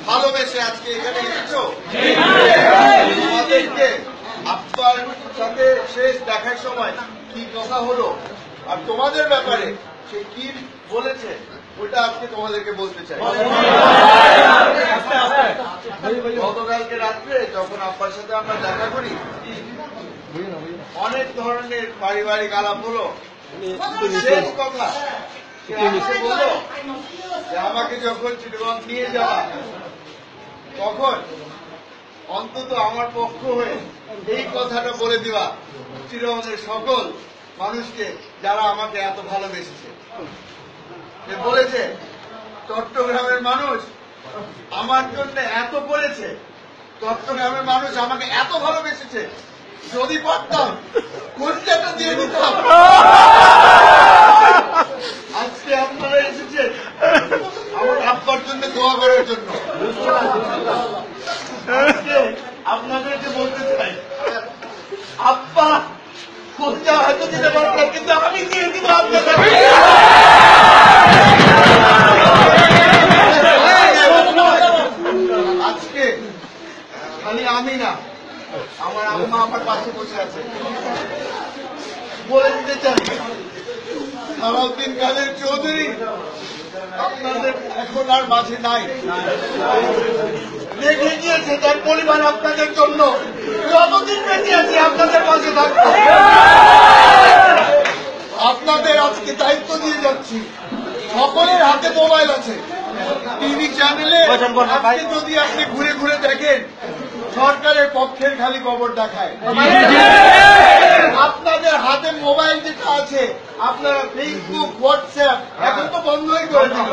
ভালোবেসে আজকে এখানে এসেছো, আমাদেরকে আপনার সাথে শেষ দেখার সময় কি কথা হলো আর তোমাদের ব্যাপারে সে কি বলেছে ওটা আজকে তোমাদেরকে বলতে চাই। গতকালকে রাত্রে যখন আব্বার সাথে আমরা দেখা করি, অনেক ধরনের পারিবারিক আলাপ হলো। শেষ কথা সে আমাকে বলল যে আমাকে যখন চিটগাঁও নিয়ে যাওয়া, তখন অন্তত আমার পক্ষ হয়ে এই কথাটা বলে দেওয়া চিটগাঁওয়ের সকল মানুষকে যারা আমাকে এত ভালোবেসেছে। বলেছে চট্টগ্রামের মানুষ আমার জন্য এত করেছে, চট্টগ্রামের মানুষ আমাকে এত ভালোবেসেছে, যদি পারতাম কলিজাটা দিয়ে দিতাম। আজকে আপনারা এসেছেন আমার আব্বার জন্য দোয়া করার জন্য। আজকে আপনাদেরকে বলতে চাই, আব্বা কলিজা হয়তো দিতে পারতাম, কিন্তু আমি দিয়ে দিব আপনাদের। আজকে খালি আমি না, আমার আম্মা আমার পাশে বসে আছে। বলে দিতে চাই, সালাউদ্দিন কাদের চৌধুরী আপনাদের এখন আর মাঝে নাই। রেখে গিয়েছে তার পরিবার আপনাদের জন্য, যতদিন বেঁচে আছে আপনাদের পাশে থাকবো। আপনাদের আজকে দায়িত্ব দিয়ে যাচ্ছি, সকলের হাতে মোবাইল আছে, টিভি চ্যানেলে যদি আপনি ঘুরে ঘুরে দেখেন সরকারের পক্ষের খালি খবর দেখায়। আপনাদের হাতে মোবাইল যেটা আছে, আপনারা ফেসবুক হোয়াটসঅ্যাপ এখন তো বন্ধই করে দিল।